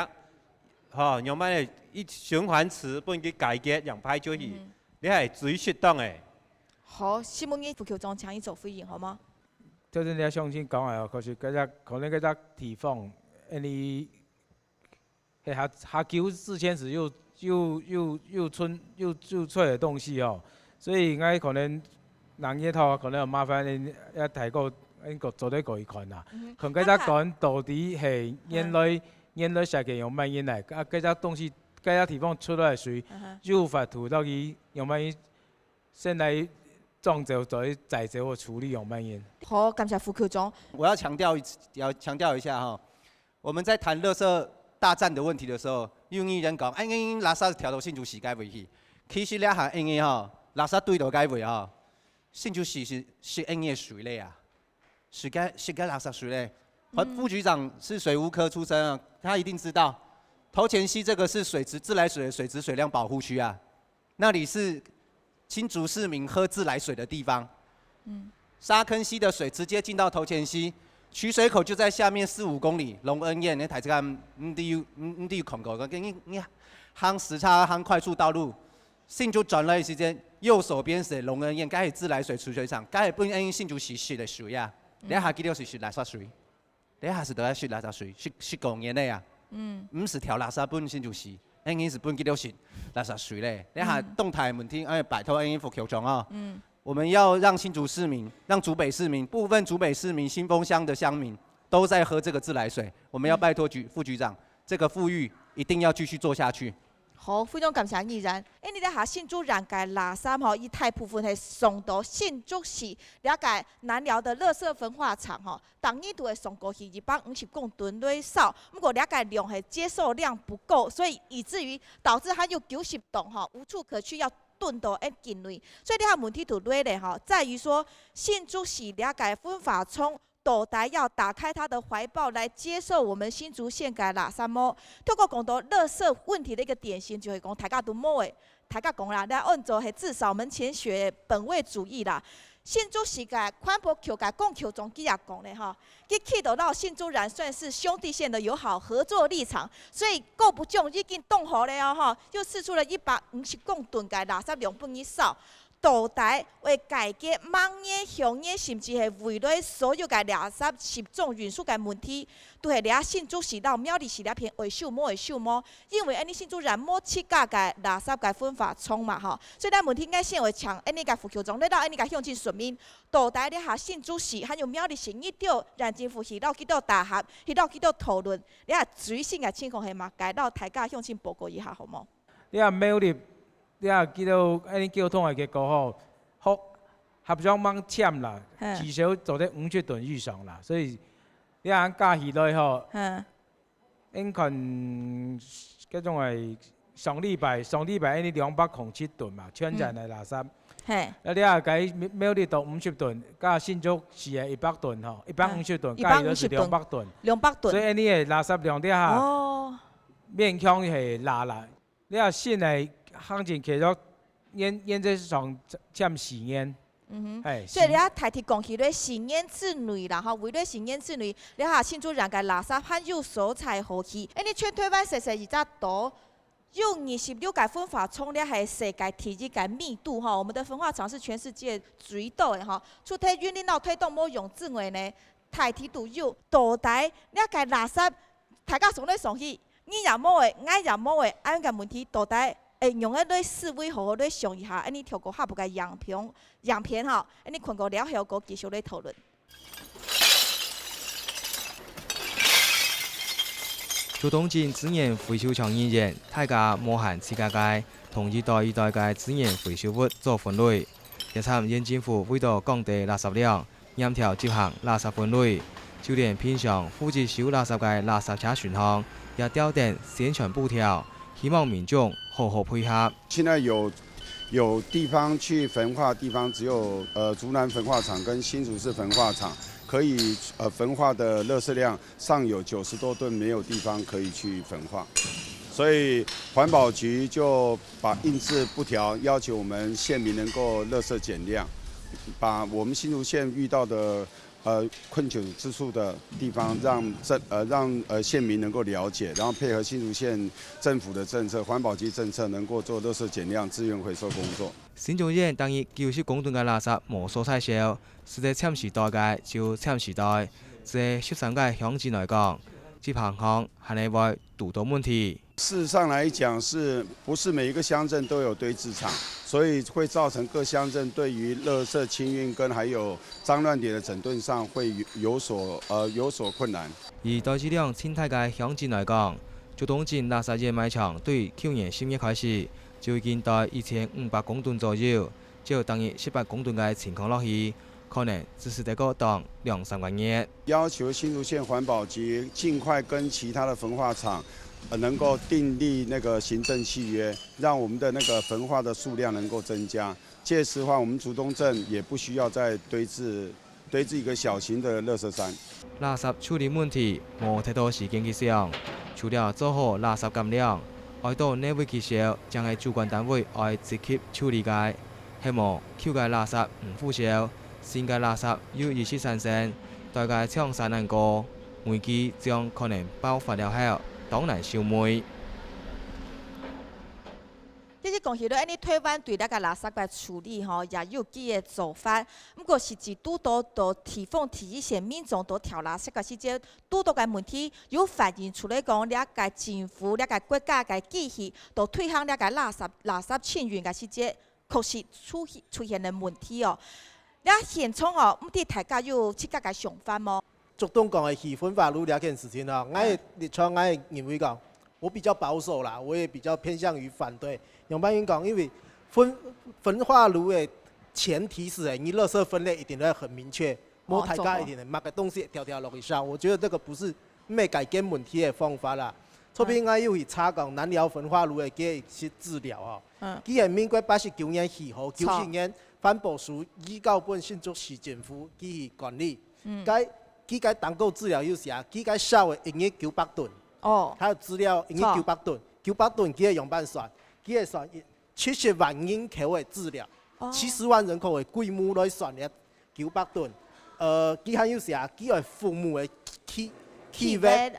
用乜嘢一循环池本去解决，让派出去，你系最适当嘅。
好，希望你副局长请你做回应好吗？
就是你相信讲啊，可是可能嗰只地方，你系下球4000尺又出来的东西哦，所以我可能人一套可能麻烦你一提过，做啲过一看啦。可能嗰只讲到底系原来设计用乜嘢嚟？嗰只东西，嗰只地方出来水，有法度到去用乜嘢先来撞走再走或处理用乜嘢？
好，感谢副局长。
我要强调一下哈，我们在谈垃圾大战的问题的时候，有人讲，垃圾条到新竹市该袂去，其实俩下因嘅吼，垃圾堆到该袂吼，新竹市是因嘅水类啊，是该垃圾水类。副局长是水务科出身啊，他一定知道，头前溪这个是自来水的水质水量保护区啊，那里是新竹市民喝自来水的地方。沙坑溪的水直接进到头前溪，取水口就在下面4-5公里。龙恩苑那台这个唔啲有看过个，你夯时差夯快速道路，新竹转了时间，右手边是龙恩苑，该是自来水储水厂，该是本因新竹市的水啊，你下记到是垃圾水。你还是都要洗垃圾水，是公园的呀。唔是调垃圾本新竹市，应是本记到是垃圾水嘞。你下动态问题，拜托副局长啊。我们要让新竹市民、让竹北市民、部分竹北市民、新丰乡的乡民都在喝这个自来水。我们要拜托副局长，这个富裕一定要继续做下去。
好，非常感谢议员。你咧下新竹人嘅垃圾吼，伊大部分係送到新竹市了解南寮的垃圾分化厂吼，當年都會送過去250公噸內掃，不過了解量係接受量不夠，所以以至於導致還有90棟吼無處可去，要囤到境內。所以呢下問題就嚟咧吼，在於說新竹市了解分化廠。斗台要打开他的怀抱来接受我们新竹县嘅垃圾摸。透過講到垃圾問題的一個典型，就係講大家都摸誒，大家講啦，你按照係至少我們前學本位主義啦。新竹市嘅寬坡橋嘅拱橋總機也講咧吼，佢企到新竹人算是兄弟縣的友好合作立場，所以夠不中已經動好了吼，又釋出了150公噸嘅垃圾量本以掃。斗台為解決盲眼、鄉眼，甚至係圍內所有嘅垃圾集中運輸嘅問題，都係倆新竹市到苗栗市倆片維修摸，因為新竹人摸七家嘅垃圾嘅分化廠嘛吼，所以咱問題應該先會搶個副局長，你到個鄉親說明，斗台倆下新竹市，還有苗栗市一條讓政府去到幾多大合，去到幾多討論，你下最新嘅情況係嘛？解到大家鄉親報告一下好冇？
你下苗栗。你也見到交通嘅結果吼，合作掹簽啦，至少做得50噸以上啦，所以你眼加起來吼，應該嗰種係上禮拜207噸嘛，全站嘅垃圾。你也計苗栗到50噸，加新竹市係100噸吼，150噸，加起來是200噸。200噸。所以呢個垃圾量底下，勉強係拉啦，你話先係。行情其實原則上佔4年，
所以你睇提講起咧4年之內啦，吼，為咧4年之內，你下新竹人嘅垃圾含有所在何去？你全台灣實而家多有26個分化廠咧，係世界第一個密度吼，我們的分化廠是全世界最多嘅吼。除睇雲林到推動冇用之外呢，台鐵都有斗台呢個垃圾，大家送來送去，你也冇嘅，我也冇嘅，咁嘅問題斗台。用一啲思維好好嚟想一下，你透過下部嘅樣片吼，你看過了後個繼續嚟討論。
竹東鎮資源回收廠人員大家摸限自家界，同一代嘅資源回收物做分類。日參縣政府為咗降低垃圾量，嚴調執行垃圾分類，就連平常負責收垃圾嘅垃圾車巡航，也調定宣傳布條。希望民眾好好配合。
現在有地方去焚化的地方，只有竹南焚化廠跟新竹市焚化廠可以焚化的垃圾量尚有90多噸，沒有地方可以去焚化，所以環保局就把印制布條，要求我們縣民能夠垃圾減量，把我們新竹縣遇到的困窘之處的地方讓縣民能夠了解，然後配合新竹縣政府的政策、環保局政策，能夠做垃圾減量、資源回收工作。
新竹縣當日90公噸嘅垃圾無所採收，是在搶時代嘅就搶時代。在13個鄉鎮來講，這項項係內外獨到問題。
事實上來講，是不是每一個鄉鎮都有堆置場，所以會造成各鄉鎮對於垃圾清運跟還有髒亂點的整頓上會有所困難。
而對質量清態嘅鄉鎮來講，竹東鎮垃圾掩埋場對去年10月開始就已經到1500公噸左右，就等於18公噸嘅情況落去，可能只是得個當2-3個月。
要求新竹縣環保局盡快跟其他的焚化廠能夠訂立那個行政契約，讓我們的那個焚化的數量能夠增加。屆時的話，我們竹東鎮也不需要再堆置一個小型的垃圾山。
垃圾處理問題無太多時間去想，除了做好垃圾減量，愛到內位介紹，將係主管單位愛積極處理嘅，希望舊嘅垃圾唔腐蝕，新嘅垃圾要如此產生，大家搶散難過，危機將可能爆發了後。當然消滅。
即係講起到台灣對那個垃圾嘅處理吼，也有幾個做法。不過實際拄到地方第一線民眾都挑垃圾嘅時節，拄到嘅問題有反映出來講，那個政府、那個國家嘅機器都推行那個垃圾清運嘅時節，確實出現嘅問題哦。那現場哦，唔知大家有自家嘅想法麼？
竹東講嘅氣氛化路呢件事情啊，我哋立場我係認為講，我比较保守啦，我也比较偏向于反对。杨班员讲，因为焚化炉的前提是你垃圾分类一定要很明确，莫大家一定买个东西条条落去烧。我觉得这个不是咩解决问题的方法啦。这边应该又去查讲南寮焚化炉的一些治疗哦。既然民国89年起号，90年环保署依照本新竹市政府去管理。该单个治疗有啥？该烧的用于900吨。哦。还有资料用于900吨，900吨佢用办算，佢算70万人口的治疗，70万人口的规模来算咧900吨。佢还有啥？佢的父母的气味，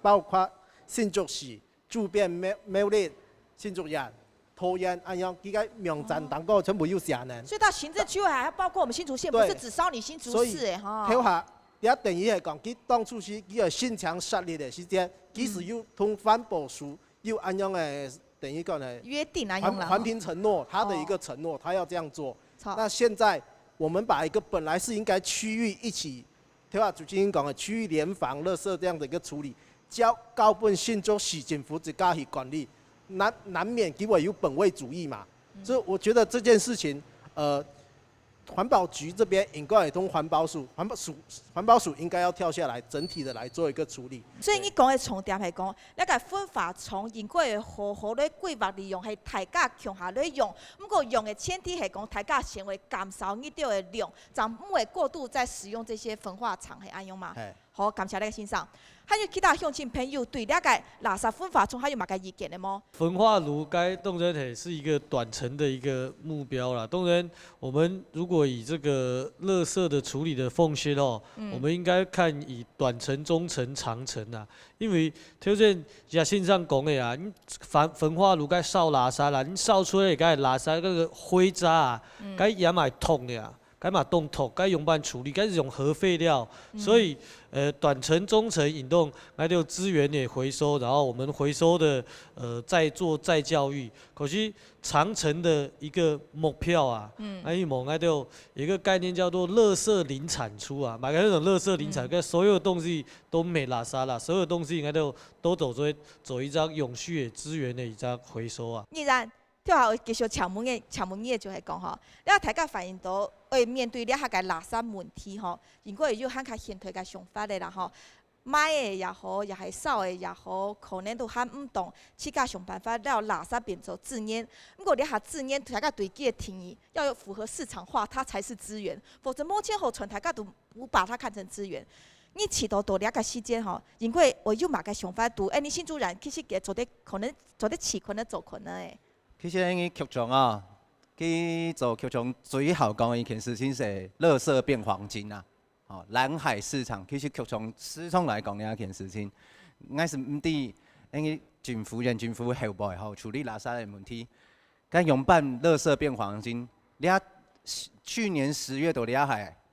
包括新竹市周边苗栗、新竹县、桃园安阳，佢个名站单个全部有啥呢？
所以到行政区还要包括我们新竹县，不是只烧你新竹市哎哈。
睇下，第一等于系讲，佢当初是佢个新强设立的时间，其实有同环保署有安阳的等于讲呢
约定安阳了。
环评承诺，他的一个承诺，他要这样做。那现在我们把一个本来是应该区域一起，睇下主持人讲的区域联防垃圾这样的一个处理。交本新竹市政府自家去管理，难免给我有本位主义嘛。所以我觉得这件事情，环保局这边应该也同环保署应该要跳下来，整体的来做一个处理。
所以你讲的重点系讲，那个分法从应该的好咧规划利用，系大家强下咧用。不过用的前提系讲大家先会减少你掉的量，咱不会过度再使用这些焚化厂系安用嘛。好，感谢你的欣赏。还有其他乡亲朋友对那个垃圾分法中还有哪个意见的吗？
焚化炉该当然也是一个短程的一个目标啦。当然，我们如果以这个垃圾的处理的奉献哦，我们应该看以短程、中程、长程啊。因为条件也线上讲的啊，你焚化炉该烧垃圾啦，你烧出来该垃圾那个灰渣啊，该也买桶的啊。该嘛动土，该用办处理，该是用核废料，所以短程、中程引动，还有资源也回收，然后我们回收的再做再教育。可是长程的一个目标啊，还有一个概念叫做垃圾零产出啊，买个那种垃圾零产，跟所有东西都没垃圾啦，所有东西应该都走一张永续的资源的一张回收啊。
依然。最后继续请问的就系讲吼，你大家反映到，面对你遐个垃圾问题吼，如果有较现代个想法的啦吼，买的也好，也系烧的也好，可能都还唔懂，去甲想办法让垃圾变成资源。不过你下资源，大家对佢的定义要有符合市场化，它才是资源，否则摩天后船大家都不把它看成资源。你起到多两个时间吼，因为我有嘛个想法度，你新主人其实做得可能做得起，可能做可能诶。
其实因局长啊，去做局长最后讲的一件事情是垃圾变黄金啊。哦，蓝海市场其实局长始终来讲呢一件事情，我是唔啲因为政府后部后处理垃圾的问题，该用办垃圾变黄金。你啊，去年10月到你啊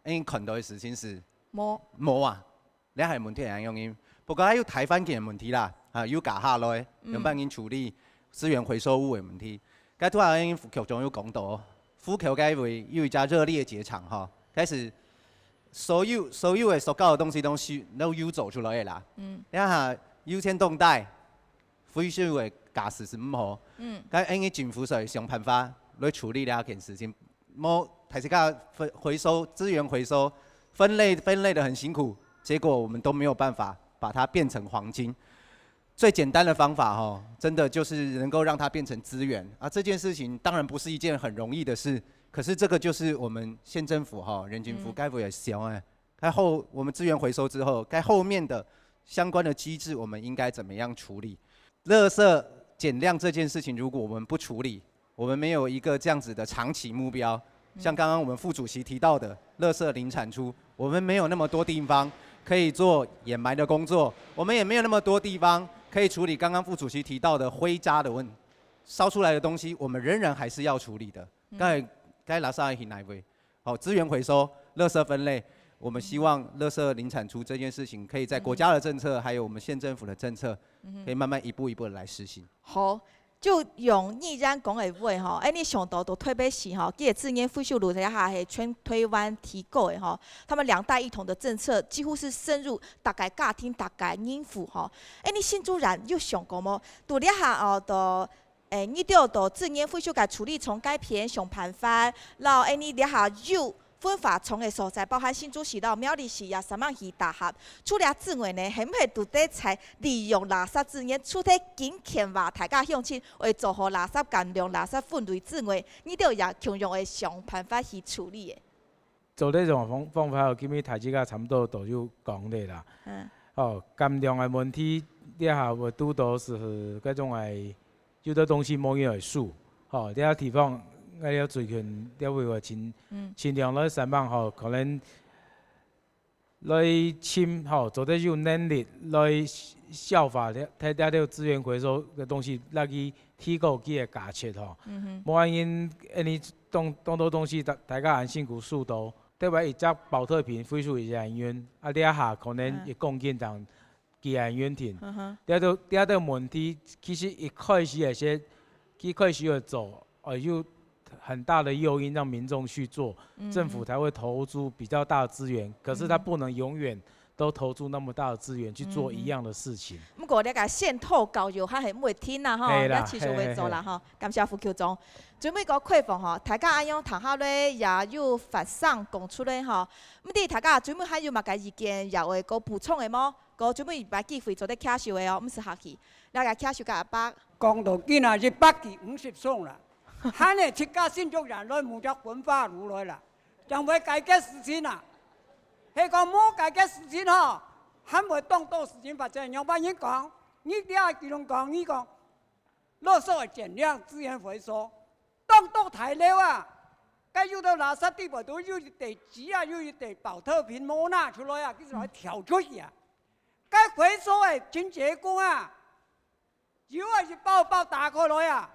系，因看到的事情是冇啊，你系问题系用因，不过还有台湾嘅问题啦，有加下来用办因处理。资源回收物的问题，该突然副局长有讲到，府口该会有一家热烈节场哈，开始所有的塑胶的东西都有走出来啦。你看下有钱动贷，回收的价值是唔好。该因为政府是想办法来处理呢件事情，冇提起个回收资源回收分类的很辛苦，结果我们都没有办法把它变成黄金。最简单的方法哈，真的就是能够让它变成资源啊！这件事情当然不是一件很容易的事，可是这个就是我们县政府哈、人政府该不也想哎，我们资源回收之后，该后面的相关的机制，我们应该怎么样处理？垃圾减量这件事情，如果我们不处理，我们没有一个这样子的长期目标，像刚刚我们副主席提到的，垃圾零产出，我们没有那么多地方可以做掩埋的工作，我们也没有那么多地方。可以处理刚刚副主席提到的灰渣的问题，烧出来的东西，我们仍然还是要处理的。该垃圾去哪位？好，资源回收、垃圾分类，我们希望垃圾零产出这件事情，可以在国家的政策，还有我们县政府的政策，可以慢慢一步一步的来实行。
好。就用易然讲的话吼，你上头都特别是吼，记得自然回收率底下是全台湾提高的吼，他们2代一统的政策几乎是深入大概家庭大概应付吼。你新主人有想过么？度底下哦，都你着到自然回收该处理从该片上判法，然后你底下有。分发从的所在，包含新竹市到苗栗市也3万鱼大厦。除了资源呢，系唔系都得才利用垃圾资源，出体紧欠话大家乡亲，为做好垃圾减量、垃圾分类资源，你都也同样的想办法去处理的。
做这种方法，今日台资甲差不多都有讲的啦。减量的问题，底下我拄到是嗰种系有的东西冇人会数，底下地方。要最近要为我尽量来3万可能来签做得有能力来效法睇啲啲资源回收嘅东西，来去提高佢嘅价值冇因你当多东西大家很辛苦数到，特别一只保特瓶回收一下人员，底下可能一公斤当几人员停，底下问题其实一开始係開始要做，有很大的诱因让民众去做，政府才会投注比较大的资源。可是他不能永远都投注那么大的资源去做一样的事情。
不过你个渗透教育还系唔会停啦吼，要持续会做啦吼。感谢副局长。准备个开放吼，大家安样谈下咧，也有发送讲出来吼。唔啲大家准备还有乜个意见，也会个补充的么？个准备把机会做得卡手的哦，唔是客气。那个卡手个阿伯。
讲到今仔日8期50爽啦。喊你七家新竹人来木只焚化炉来啦，将会改革事情啦。迄个冇改革事情吼，喊袂当到事情发展。杨班人讲，你底下其中讲，你讲，垃圾的减量、资源回收，当到台了啊！该有到垃圾地方都有一地纸啊，有一地保特瓶冇拿出来啊，佢就来挑出去啊。该回收的清洁工啊，有啊是包打开来啊。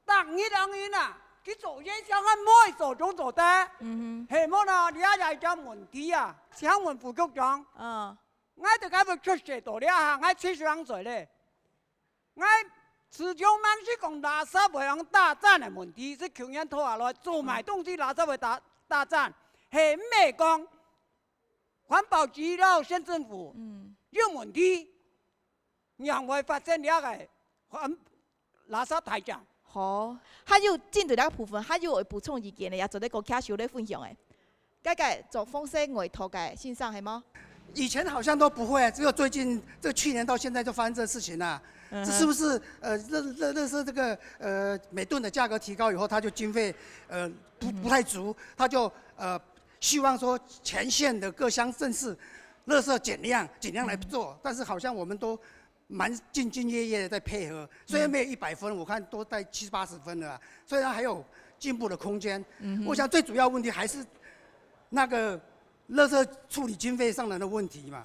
当然啊，去做嘢想喺每做中做得，係冇啦，你也有隻問題啊，想問副局長，我哋咁樣出社到了嚇，我72歲咧，我始終มั่是講垃圾會用大戰嘅問題，是求人拖下來做埋東西垃圾會大戰，係咩講？環保局到縣政府有問題，讓會發生了嘅垃圾大戰。
好，还有针对那个部分，还有会补充意见的，也做得个卡手咧分享的。该个做风声委托嘅线上系吗？
以前好像都不会，只有最近去年到现在就发生这事情了。这是不是乐色这个每吨的价格提高以后，它就经费不太足，他就希望说前线的各乡镇市乐色尽量来做，但是好像我们都。蛮兢兢业业的在配合，虽然没有100分，我看都在70、80分了，虽然还有进步的空间。我想最主要问题还是那个垃圾处理经费上来的问题嘛。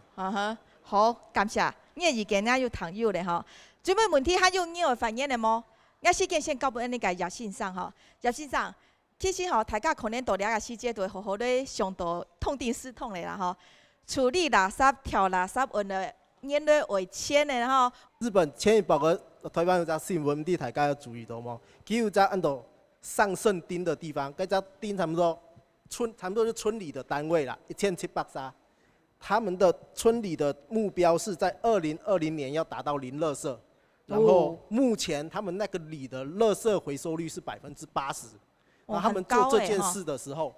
好，感谢。你的意见也有朋友咧吼。准备问题还有你有发言的么？我先先交俾你个叶先生吼，叶先生，其实吼大家可能到了个时间都会好好咧上到痛定思痛的啦吼，处理垃圾、挑垃圾运的。年内为千的吼。
日本前一报个台湾有只新闻，啲大家要注意到吗？佢有只按照上圣町的地方，嗰只町差不多是村里的单位啦，1700沙。他们的村里的目标是在2020年要达到0垃圾，然后目前他们那个里的垃圾回收率是80%。然后他们做这件事的时候，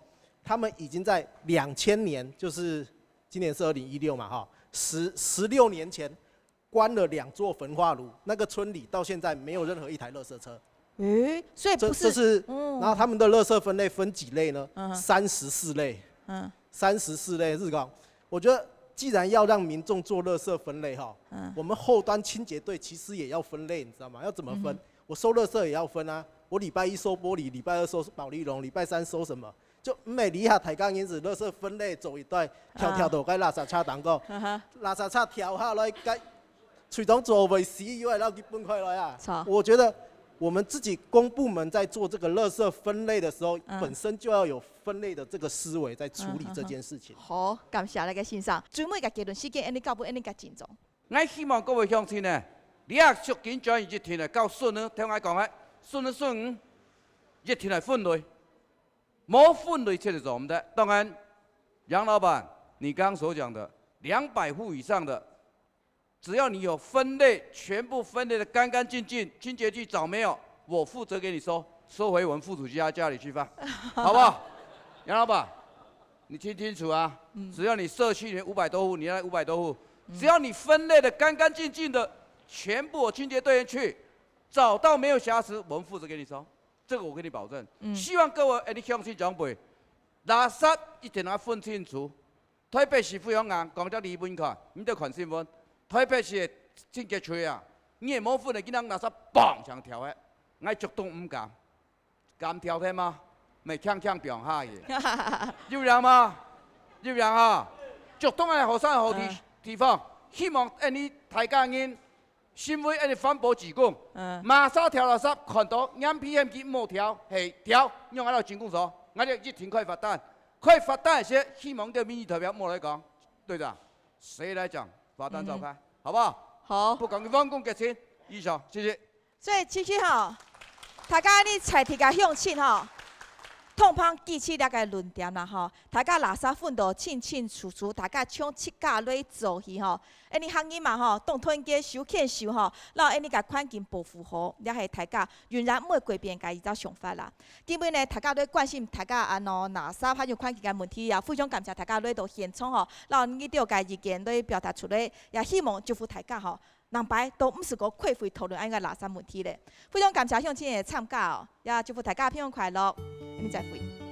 他们已经在2000年，就是今年是2016嘛，哈。16年前关了2座焚化炉，那个村里到现在没有任何一台垃圾车。
所以不是。
这是，然后他们的垃圾分类分几类呢？34类。34类是讲，我觉得既然要让民众做垃圾分类哈，我们后端清洁队其实也要分类，你知道吗？要怎么分？我收垃圾也要分啊，我礼拜1收玻璃，礼拜2收保丽龙，礼拜3收什么？就每离下抬杠因子，垃圾分类走一段，跳到该垃圾车当个，垃圾车跳下来该，除咗做卫士以外，然后基本开来啊。我觉得我们自己公部门在做这个垃圾分类的时候，本身就要有分类的这个思维在处理这件事情。
好，感谢那个先生。最尾个结论事件，你交不？你个进总。
我希望各位乡亲呢，了你啊属紧将伊热天来到顺呢，听我讲啊，顺热天来分类，没分类确实做唔得。当然，杨老板，你刚刚所讲的200户以上的，只要你有分类，全部分类的干干净净，清洁剂找没有，我负责给你收回我们副主席家里去放，好不好？杨老板，你听清楚啊！只要你社区里面500多户，你那500多户，只要你分类的干干净净的，全部我清洁队员去找到没有瑕疵，我们负责给你收，这个我给你保证。希望各位你相信长辈，垃圾一定要分清楚。特别是费用硬，讲只离本看，唔得看新闻。特别是清洁区啊，你冇分的，囡仔垃圾嘣上跳的，我逐栋唔敢跳的吗？咪锵锵表下嘅，要唔要吗？要唔要啊？逐栋嘅後生好地方，希望你大家人先會你環保自管。馬上跳垃圾，看到眼皮眼機冇跳，係跳，用喺度進攻所，我哋一天可以罰單。可以罰單些，希望對民意投票莫來講，隊長，誰來講？罰單召開，好不好？
好。
不講完工結束，以上，謝謝。
所以其實吼，大家你採題個向親吼。痛芳記起了個論點啦吼，大家垃圾分都清清楚楚，大家搶七架來做去吼。你行業嘛吼，當團結收欠收吼，然後你個環境保護好，也係大家原來每改變個一個想法啦。基本呢，大家都關心大家垃圾還有環境個問題啊，非常感謝大家來到現場吼，然後你哋個意見來表達出來，也希望祝福大家吼。人擺都唔是個開會討論安個垃圾問題咧，非常感謝鄉親嘅參加哦，也祝福大家平安快樂，你再會。